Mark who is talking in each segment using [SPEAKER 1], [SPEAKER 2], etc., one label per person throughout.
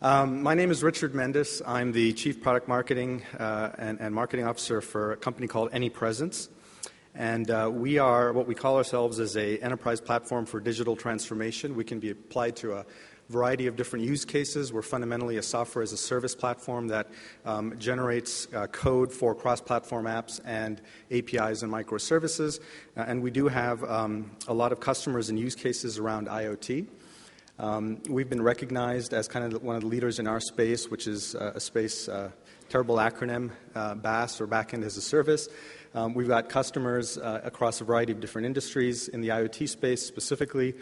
[SPEAKER 1] My name is Richard Mendes. I'm the Chief Product Marketing and Marketing Officer for a company called Anypresence. And we are what we call ourselves as an enterprise platform for digital transformation. We can be applied to a variety of different use cases. We're fundamentally a software as a service platform that generates code for cross-platform apps and APIs and microservices. And we do have a lot of customers and use cases around IoT. We've been recognized as kind of one of the leaders in our space, which is a space, terrible acronym, BaaS, or Backend as a Service. We've got customers across a variety of different industries in the IoT space, specifically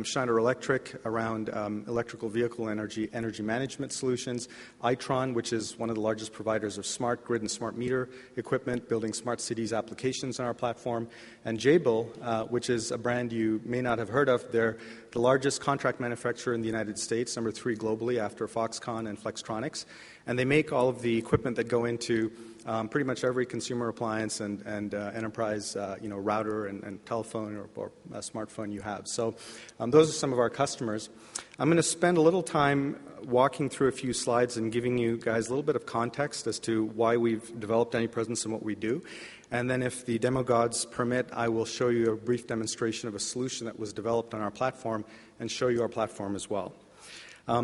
[SPEAKER 1] Schneider Electric around electrical vehicle energy management solutions, Itron, which is one of the largest providers of smart grid and smart meter equipment, building smart cities applications on our platform, and Jabil, which is a brand you may not have heard of. They're the largest contract manufacturer in the United States, number 3 globally after Foxconn and Flextronics. And they make all of the equipment that go into pretty much every consumer appliance and enterprise router and telephone or smartphone you have. So those are some of our customers. I'm going to spend a little time walking through a few slides and giving you guys a little bit of context as to why we've developed Anypresence and what we do. And then if the demo gods permit, I will show you a brief demonstration of a solution that was developed on our platform and show you our platform as well.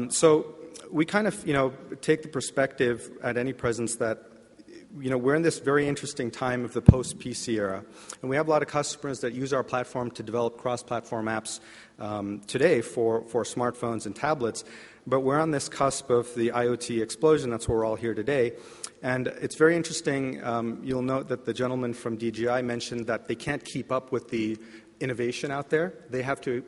[SPEAKER 1] So we kind of, take the perspective at Anypresence that we're in this very interesting time of the post-PC era, and we have a lot of customers that use our platform to develop cross-platform apps today for smartphones and tablets, but we're on this cusp of the IoT explosion. That's why we're all here today. And it's very interesting. You'll note that the gentleman from DJI mentioned that they can't keep up with the innovation out there. They have to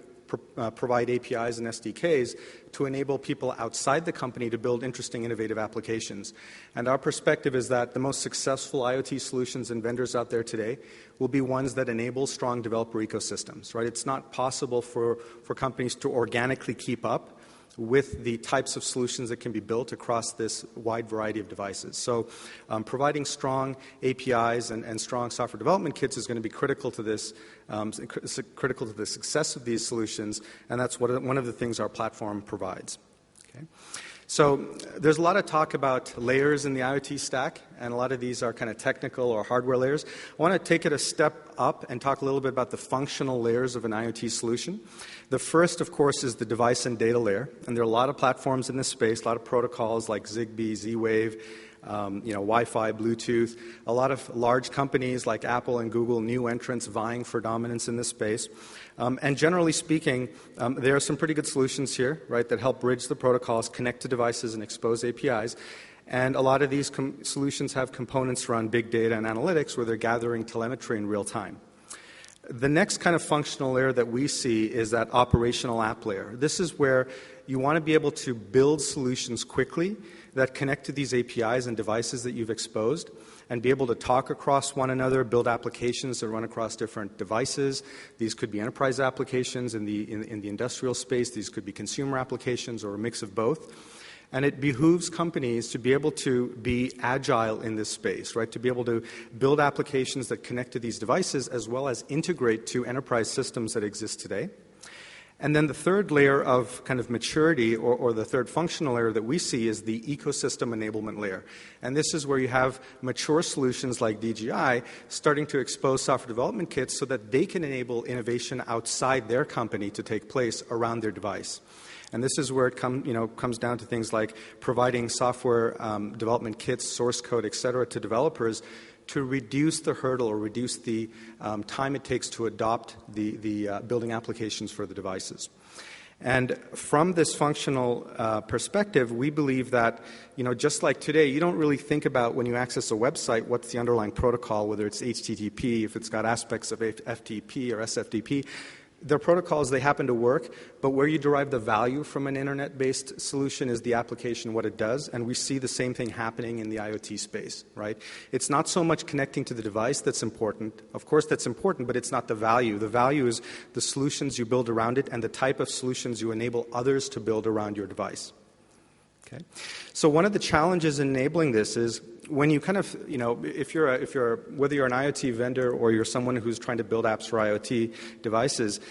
[SPEAKER 1] provide APIs and SDKs to enable people outside the company to build interesting, innovative applications. And our perspective is that the most successful IoT solutions and vendors out there today will be ones that enable strong developer ecosystems, right? It's not possible for companies to organically keep up with the types of solutions that can be built across this wide variety of devices. So providing strong APIs and strong software development kits is going to be critical to this, critical to the success of these solutions, and that's one of the things our platform provides. Okay. So there's a lot of talk about layers in the IoT stack, and a lot of these are kind of technical or hardware layers. I want to take it a step up and talk a little bit about the functional layers of an IoT solution. The first, of course, is the device and data layer, and there are a lot of platforms in this space, a lot of protocols like Zigbee, Z-Wave, Wi-Fi, Bluetooth, a lot of large companies like Apple and Google, new entrants vying for dominance in this space. And generally speaking, there are some pretty good solutions here, right, that help bridge the protocols, connect to devices, and expose APIs. And a lot of these solutions have components around big data and analytics where they're gathering telemetry in real time. The next kind of functional layer that we see is that operational app layer. This is where you want to be able to build solutions quickly that connect to these APIs and devices that you've exposed and be able to talk across one another, build applications that run across different devices. These could be enterprise applications in the industrial space. These could be consumer applications or a mix of both. And it behooves companies to be able to be agile in this space, right? To be able to build applications that connect to these devices as well as integrate to enterprise systems that exist today. And then the third layer of kind of maturity or the third functional layer that we see is the ecosystem enablement layer. And this is where you have mature solutions like DJI starting to expose software development kits so that they can enable innovation outside their company to take place around their device. And this is where it comes down to things like providing software development kits, source code, et cetera, to developers to reduce the hurdle or reduce the time it takes to adopt the building applications for the devices. And from this functional perspective, we believe that, just like today, you don't really think about when you access a website what's the underlying protocol, whether it's HTTP, if it's got aspects of FTP or SFTP. They're protocols, they happen to work, but where you derive the value from an internet-based solution is the application, what it does, and we see the same thing happening in the IoT space, right? It's not so much connecting to the device that's important. Of course that's important, but it's not the value. The value is the solutions you build around it and the type of solutions you enable others to build around your device. Okay. So one of the challenges in enabling this is when you kind of, if you're whether you're an IoT vendor or you're someone who's trying to build apps for IoT devices,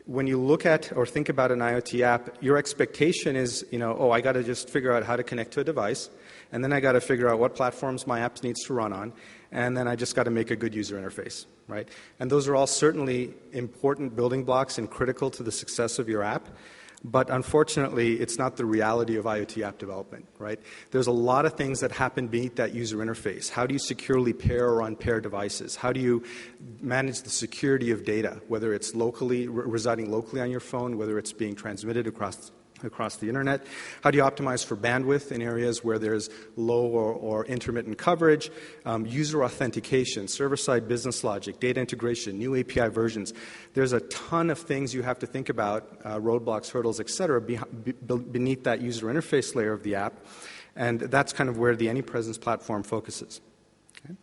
[SPEAKER 1] when you look at or think about an IoT app, your expectation is, I got to just figure out how to connect to a device, and then I got to figure out what platforms my app needs to run on, and then I just got to make a good user interface, right? And those are all certainly important building blocks and critical to the success of your app. But unfortunately, it's not the reality of IoT app development, right? There's a lot of things that happen beneath that user interface. How do you securely pair or unpair devices? How do you manage the security of data, whether it's residing locally on your phone, whether it's being transmitted across the internet? How do you optimize for bandwidth in areas where there's low or intermittent coverage? User authentication, server-side business logic, data integration, new API versions. There's a ton of things you have to think about, roadblocks, hurdles, et cetera, beneath that user interface layer of the app. And that's kind of where the Anypresence platform focuses. Okay?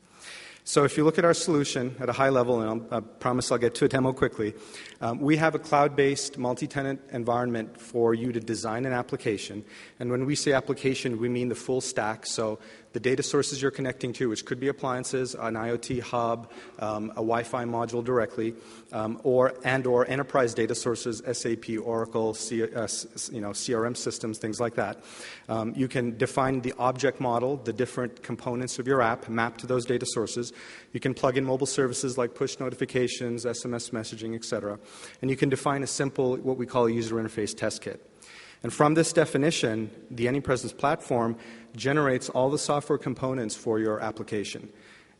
[SPEAKER 1] So if you look at our solution at a high level, and I promise I'll get to a demo quickly, we have a cloud-based multi-tenant environment for you to design an application. And when we say application, we mean the full stack. So the data sources you're connecting to, which could be appliances, an IoT hub, a Wi-Fi module directly, or enterprise data sources, SAP, Oracle, CRM systems, things like that. You can define the object model, the different components of your app, map to those data sources. You can plug in mobile services like push notifications, SMS messaging, etc. And you can define a simple, what we call a user interface test kit. And from this definition, the Anypresence platform generates all the software components for your application.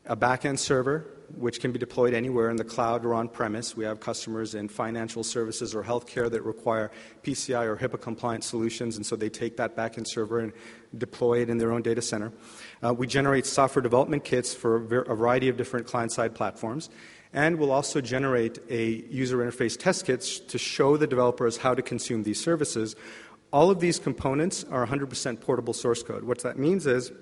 [SPEAKER 1] A back-end server, which can be deployed anywhere in the cloud or on-premise. We have customers in financial services or healthcare that require PCI or HIPAA-compliant solutions, and so they take that back-end server and deploy it in their own data center. We generate software development kits for a variety of different client-side platforms. And we'll also generate a user interface test kits to show the developers how to consume these services. All of these components are 100% portable source code. What that means is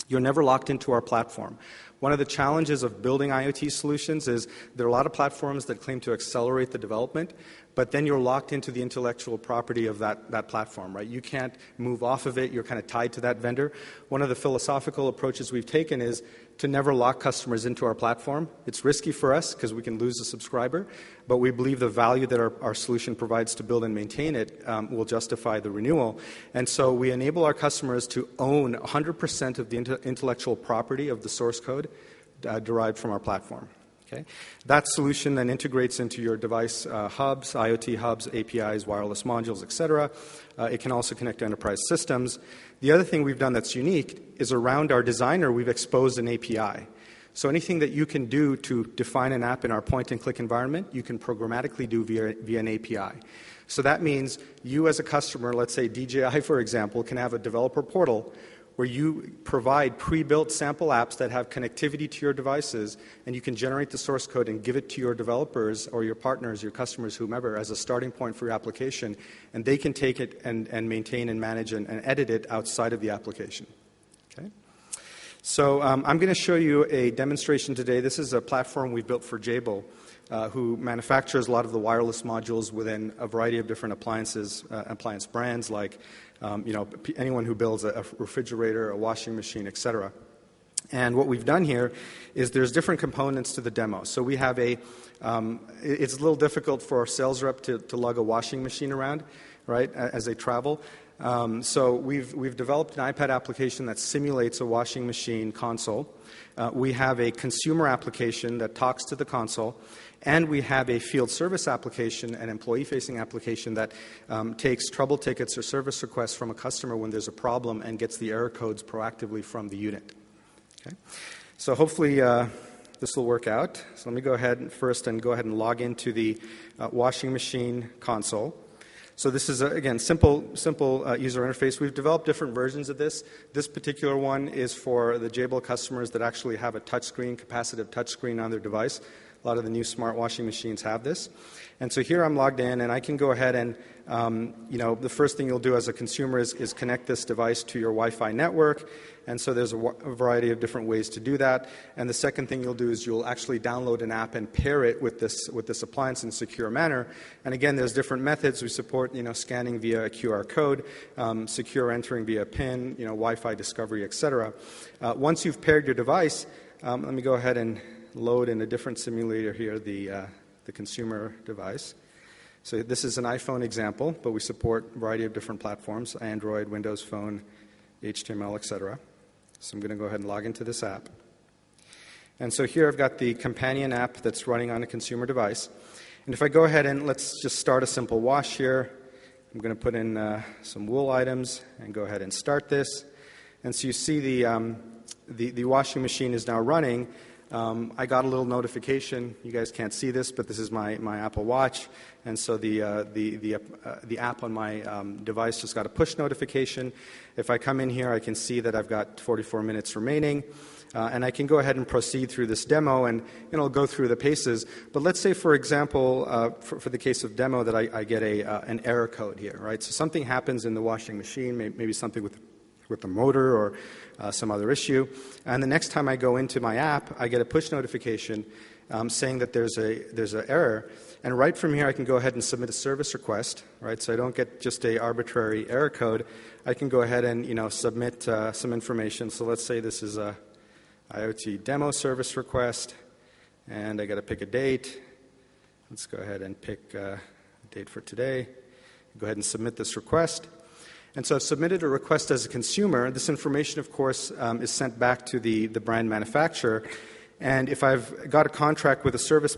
[SPEAKER 1] you're never locked into our platform. One of the challenges of building IoT solutions is there are a lot of platforms that claim to accelerate the development, but then you're locked into the intellectual property of that platform, right? You can't move off of it. You're kind of tied to that vendor. One of the philosophical approaches we've taken is to never lock customers into our platform. It's risky for us because we can lose a subscriber, but we believe the value that our solution provides to build and maintain it will justify the renewal. And so we enable our customers to own 100% of the intellectual property of the source code derived from our platform. Okay? That solution then integrates into your device hubs, IoT hubs, APIs, wireless modules, etc. It can also connect to enterprise systems. The other thing we've done that's unique is around our designer, we've exposed an API. So anything that you can do to define an app in our point-and-click environment, you can programmatically do via an API. So that means you as a customer, let's say DJI, for example, can have a developer portal where you provide pre-built sample apps that have connectivity to your devices, and you can generate the source code and give it to your developers or your partners, your customers, whomever, as a starting point for your application, and they can take it and maintain and manage and edit it outside of the application. Okay? So I'm going to show you a demonstration today. This is a platform we built for Jabil, who manufactures a lot of the wireless modules within a variety of different appliance brands like anyone who builds a refrigerator, a washing machine, etc. And what we've done here is there's different components to the demo. So we have it's a little difficult for a sales rep to lug a washing machine around, right, as they travel. So we've developed an iPad application that simulates a washing machine console. We have a consumer application that talks to the console. And we have a field service application, an employee-facing application that takes trouble tickets or service requests from a customer when there's a problem and gets the error codes proactively from the unit. Okay? So hopefully this will work out. So let me go ahead and log into the washing machine console. So this is, again, simple user interface. We've developed different versions of this. This particular one is for the Jabil customers that actually have a touchscreen, capacitive touchscreen on their device. A lot of the new smart washing machines have this. And so here I'm logged in, and I can go ahead and, the first thing you'll do as a consumer is connect this device to your Wi-Fi network. And so there's a variety of different ways to do that. And the second thing you'll do is you'll actually download an app and pair it with this appliance in a secure manner. And again, there's different methods. We support, scanning via a QR code, secure entering via PIN, Wi-Fi discovery, etc. Once you've paired your device, let me go ahead and load in a different simulator here, the consumer device. So this is an iPhone example, but we support a variety of different platforms, Android, Windows Phone, HTML, etc. So I'm going to go ahead and log into this app. And so here I've got the companion app that's running on a consumer device. And if I go ahead and let's just start a simple wash here, I'm going to put in some wool items and go ahead and start this. And so you see the washing machine is now running. I got a little notification. You guys can't see this, but this is my Apple Watch. And so the app on my device just got a push notification. If I come in here, I can see that I've got 44 minutes remaining. And I can go ahead and proceed through this demo, and it'll go through the paces. But let's say, for example, for the case of demo, that I get an error code here, right? So something happens in the washing machine, maybe something with the motor or some other issue. And the next time I go into my app, I get a push notification saying that there's an error. And right from here, I can go ahead and submit a service request, right? So I don't get just a arbitrary error code. I can go ahead and submit some information. So let's say this is a IoT demo service request, and I got to pick a date. Let's go ahead and pick a date for today. Go ahead and submit this request. And so I've submitted a request as a consumer. This information, of course, is sent back to the brand manufacturer. And if I've got a contract with a service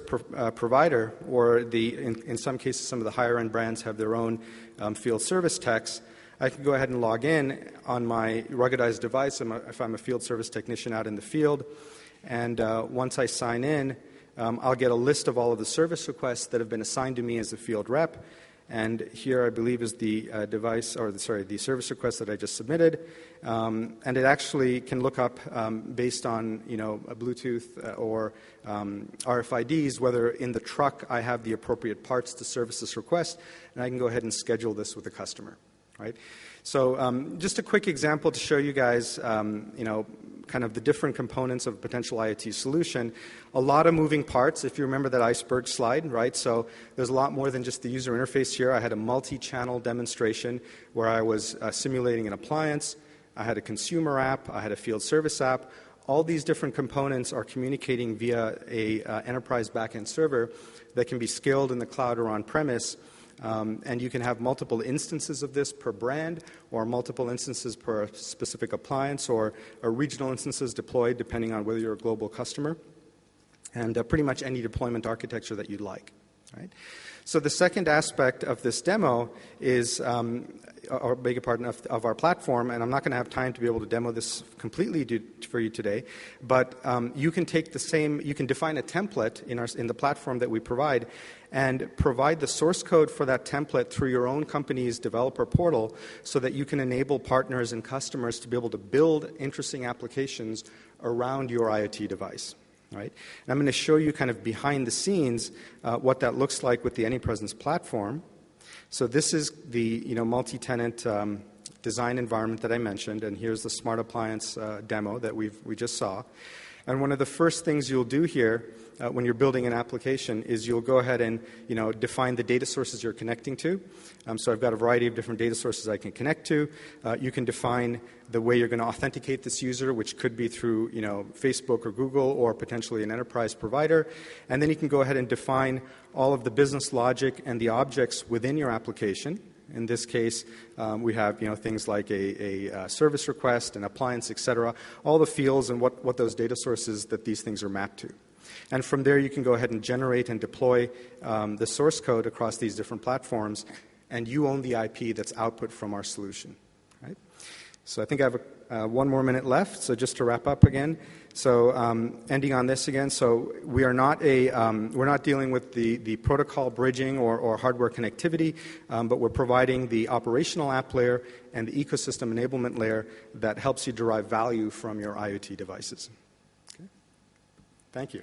[SPEAKER 1] provider, or in some cases some of the higher-end brands have their own field service techs, I can go ahead and log in on my ruggedized device if I'm a field service technician out in the field. And once I sign in, I'll get a list of all of the service requests that have been assigned to me as a field rep. And here, I believe, is the the service request that I just submitted. And it actually can look up based on a Bluetooth or RFIDs whether in the truck I have the appropriate parts to service this request, and I can go ahead and schedule this with the customer. Right? So just a quick example to show you guys, kind of the different components of a potential IoT solution. A lot of moving parts, if you remember that iceberg slide, right? So there's a lot more than just the user interface here. I had a multi-channel demonstration where I was simulating an appliance. I had a consumer app. I had a field service app. All these different components are communicating via a enterprise backend server that can be scaled in the cloud or on-premise. And you can have multiple instances of this per brand, or multiple instances per specific appliance, or regional instances deployed depending on whether you're a global customer, and pretty much any deployment architecture that you'd like. Right? So the second aspect of this demo is, or beg your pardon, of our platform, and I'm not going to have time to be able to demo this completely for you today, but you can take you can define a template in the platform that we provide, and provide the source code for that template through your own company's developer portal so that you can enable partners and customers to be able to build interesting applications around your IoT device. Right? And I'm going to show you kind of behind the scenes what that looks like with the Anypresence platform. So this is the multi-tenant design environment that I mentioned, and here's the smart appliance demo that we just saw. And one of the first things you'll do here when you're building an application is you'll go ahead and define the data sources you're connecting to. So I've got a variety of different data sources I can connect to. You can define the way you're going to authenticate this user, which could be through Facebook or Google, or potentially an enterprise provider. And then you can go ahead and define all of the business logic and the objects within your application. In this case, we have things like a service request, an appliance, etc. All the fields and what those data sources that these things are mapped to. And from there, you can go ahead and generate and deploy the source code across these different platforms, and you own the IP that's output from our solution. Right? So I think I have one more minute left. So just to wrap up again. So ending on this again. So we are not we're not dealing with the protocol bridging or hardware connectivity, but we're providing the operational app layer and the ecosystem enablement layer that helps you derive value from your IoT devices. Okay. Thank you.